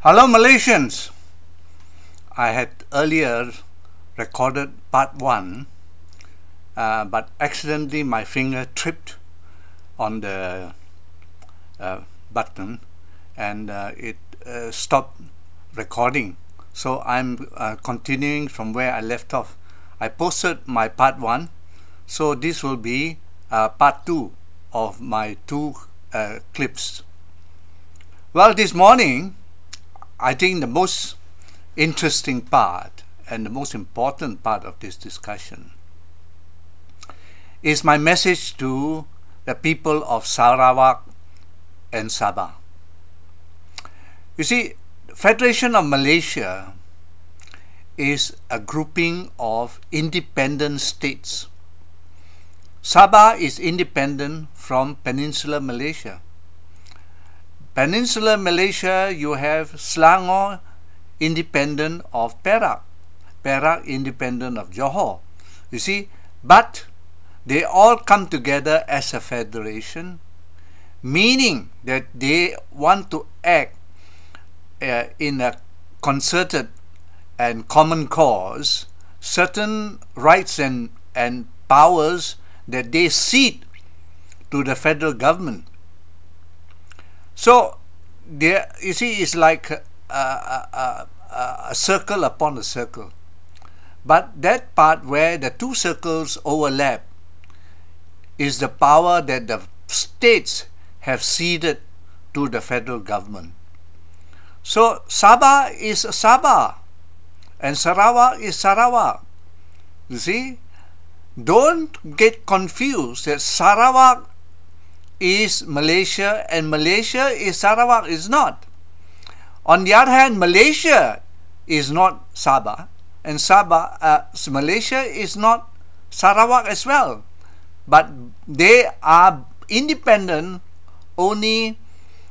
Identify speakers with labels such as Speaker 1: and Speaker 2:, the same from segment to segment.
Speaker 1: Hello Malaysians! I had earlier recorded part 1 but accidentally my finger tripped on the button and it stopped recording. So I'm continuing from where I left off. I posted my part 1, so this will be part 2 of my 2 clips. Well, this morning I think the most interesting part and the most important part of this discussion is my message to the people of Sarawak and Sabah. You see, Federation of Malaysia is a grouping of independent states. Sabah is independent from Peninsula Malaysia. Peninsula Malaysia, you have Selangor independent of Perak, Perak independent of Johor. You see, but they all come together as a federation, meaning that they want to act in a concerted and common cause, certain rights and powers that they cede to the federal government. So, there, you see, it's like a circle upon a circle. But that part where the 2 circles overlap is the power that the states have ceded to the federal government. So, Sabah is Sabah and Sarawak is Sarawak. You see, don't get confused that Sarawak is Malaysia and Malaysia is Sarawak. Is not. On the other hand, Malaysia is not Sabah and Malaysia is not Sarawak as well. But they are independent only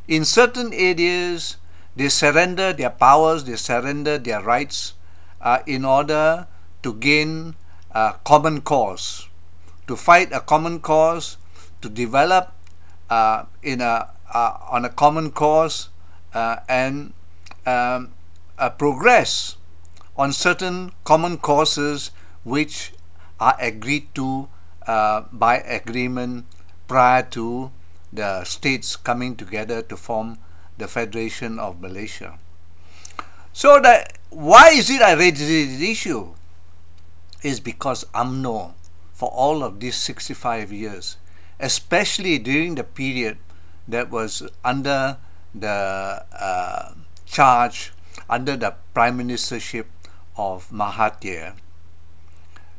Speaker 1: in certain areas. They surrender their powers, they surrender their rights in order to gain a common cause, to fight a common cause, to develop on a common cause and progress on certain common causes which are agreed to by agreement prior to the states coming together to form the Federation of Malaysia. So why is it I raise this issue? Is because UMNO for all of these 65 years, especially during the period that was under the charge, under the prime ministership of Mahathir,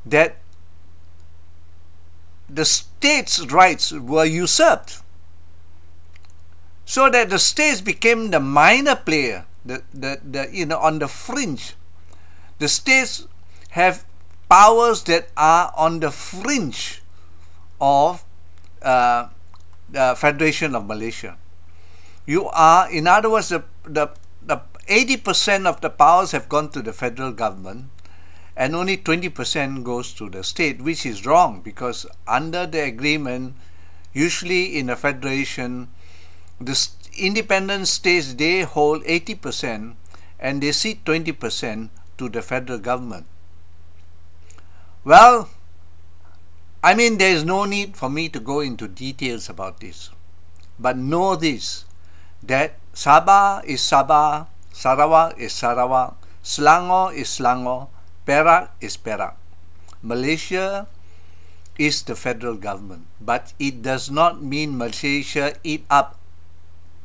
Speaker 1: that the states' rights were usurped, so that the states became the minor player, on the fringe. The states have powers that are on the fringe of the Federation of Malaysia. You are, in other words, the 80% of the powers have gone to the federal government and only 20% goes to the state, which is wrong, because under the agreement, usually in a federation, the independent states, they hold 80% and they cede 20% to the federal government. Well, I mean, there is no need for me to go into details about this. But know this, that Sabah is Sabah, Sarawak is Sarawak, Selangor is Selangor, Perak is Perak. Malaysia is the federal government, but it does not mean Malaysia eat up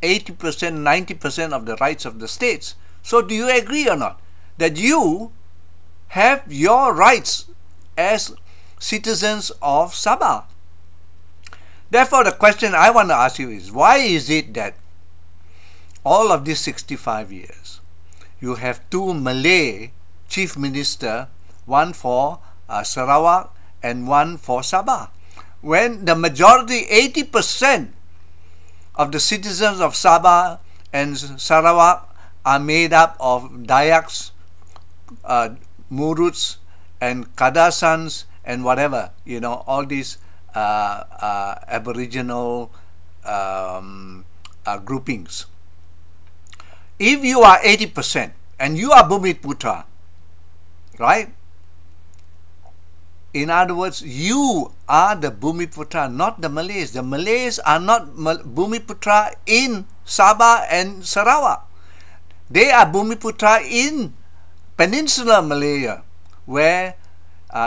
Speaker 1: 80%, 90% of the rights of the states. So do you agree or not that you have your rights as citizens of Sabah? Therefore, the question I want to ask you is, why is it that all of these 65 years, you have 2 Malay chief minister, one for Sarawak and one for Sabah, when the majority, 80% of the citizens of Sabah and Sarawak are made up of Dayaks, Maruts and Kadasans and whatever, all these Aboriginal groupings. if you are 80% and you are Bumiputra, right? In other words, you are the Bumiputra, not the Malays. The Malays are not Bumiputra in Sabah and Sarawak. They are Bumiputra in Peninsula Malaya, where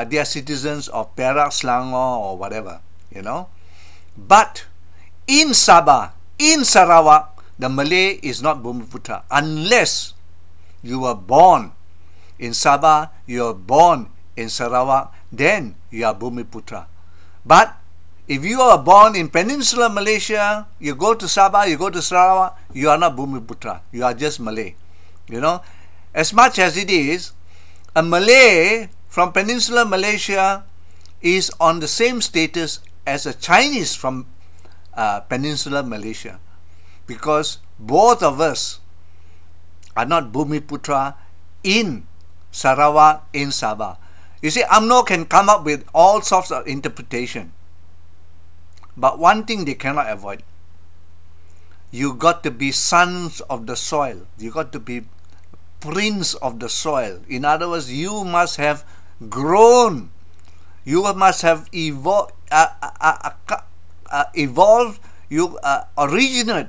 Speaker 1: they are citizens of Perak, Selangor or whatever, you know. But in Sabah, in Sarawak, the Malay is not Bumiputra unless you were born in Sabah, you are born in Sarawak, then you are Bumiputra. But if you are born in Peninsula Malaysia, you go to Sabah, you go to Sarawak, you are not Bumiputra. You are just Malay. You know, as much as it is, a Malay from Peninsula Malaysia is on the same status as a Chinese from Peninsula Malaysia, because both of us are not Bumiputra in Sarawak, in Sabah. You see, UMNO can come up with all sorts of interpretation, but one thing they cannot avoid: you got to be sons of the soil. You got to be prince of the soil. In other words, you must have grown. You must have evolved. You originate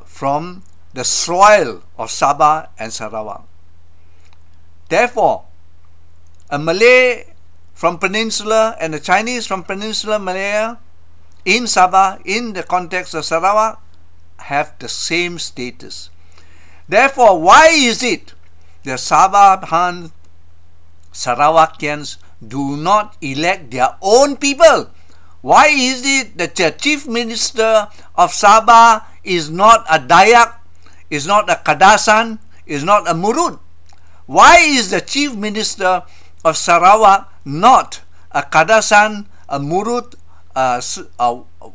Speaker 1: from the soil of Sabah and Sarawak. Therefore, a Malay from Peninsula and a Chinese from Peninsula Malaya in Sabah, in the context of Sarawak, have the same status. Therefore, why is it the Sabahans Sarawakians do not elect their own people? Why is it that the Chief Minister of Sabah is not a Dayak, is not a Kadasan, is not a Marut? Why is the Chief Minister of Sarawak not a Kadasan, a Marut,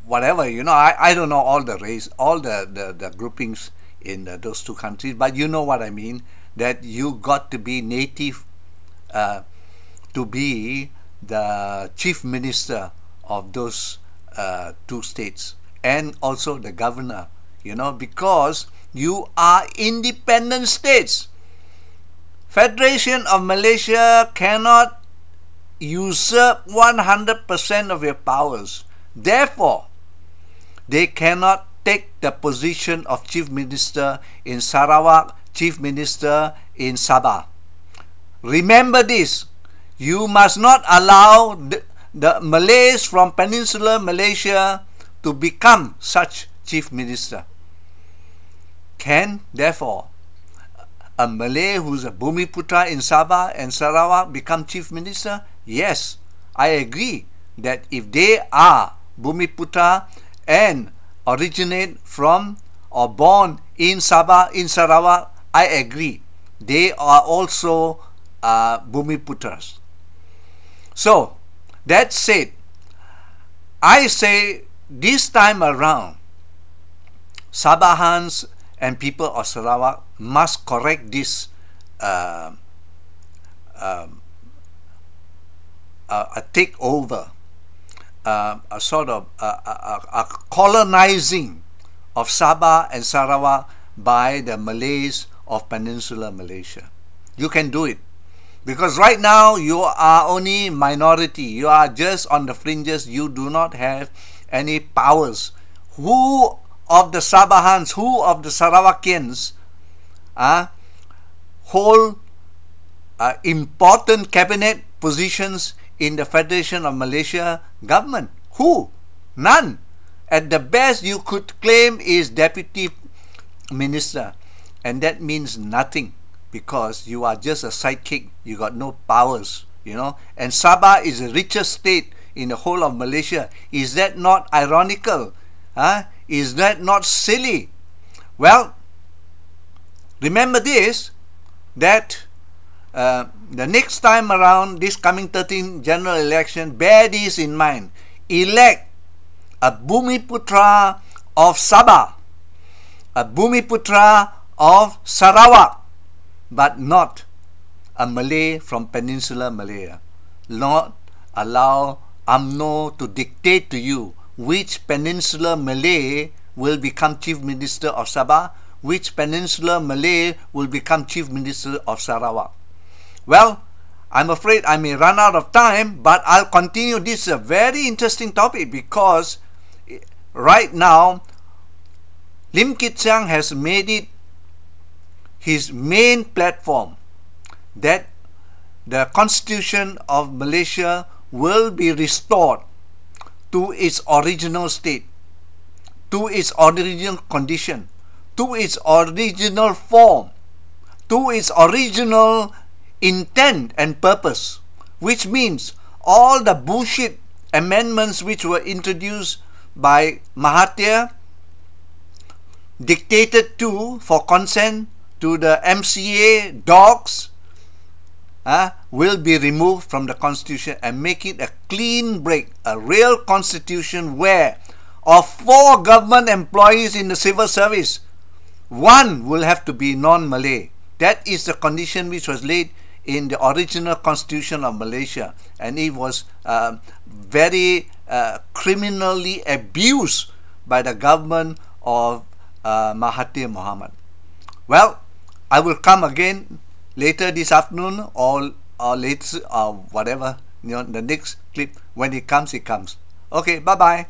Speaker 1: whatever, you know, I don't know all the race, all the groupings in those two countries, but you know what I mean, that you got to be native to be the Chief Minister of those two states, and also the governor, you know, because you are independent states. Federation of Malaysia cannot usurp 100% of your powers. Therefore, they cannot take the position of Chief Minister in Sarawak, Chief Minister in Sabah. Remember this. You must not allow the Malays from Peninsula Malaysia to become such Chief Minister. Can, therefore, a Malay who's a Bumiputra in Sabah and Sarawak become Chief Minister? Yes, I agree that if they are Bumiputra and originate from or born in Sabah, in Sarawak, I agree. They are also Bumiputras. So, that said, I say this time around, Sabahans and people of Sarawak must correct this a takeover, a sort of a colonizing of Sabah and Sarawak by the Malays of Peninsula Malaysia. You can do it, because right now you are only minority. You are just on the fringes. You do not have any powers. Who of the Sabahans, who of the Sarawakians hold important cabinet positions in the Federation of Malaysia government? Who? None. At the best you could claim is deputy minister, and that means nothing, because you are just a sidekick. You got no powers, you know. And Sabah is the richest state in the whole of Malaysia. Is that not ironical? Is that not silly? Well, remember this, that the next time around, this coming 13th general election, bear this in mind. Elect a Bumiputra of Sabah, a Bumiputra of Sarawak, but not a Malay from Peninsula Malaya. Not allow UMNO to dictate to you which Peninsula Malay will become Chief Minister of Sabah, which Peninsula Malay will become Chief Minister of Sarawak. Well, I'm afraid I may run out of time, but I'll continue. This is a very interesting topic because right now, Lim Kit Siang has made it his main platform that the Constitution of Malaysia will be restored to its original state, to its original condition, to its original form, to its original intent and purpose, which means all the bullshit amendments which were introduced by Mahathir, dictated to for consent to the MCA dogs, will be removed from the constitution and make it a clean break, a real constitution where of 4 government employees in the civil service, 1 will have to be non-Malay. That is the condition which was laid in the original constitution of Malaysia, and it was very criminally abused by the government of Mahathir Mohamad. Well, I will come again later this afternoon or later or whatever, the next clip. When it comes, it comes. Okay, bye-bye.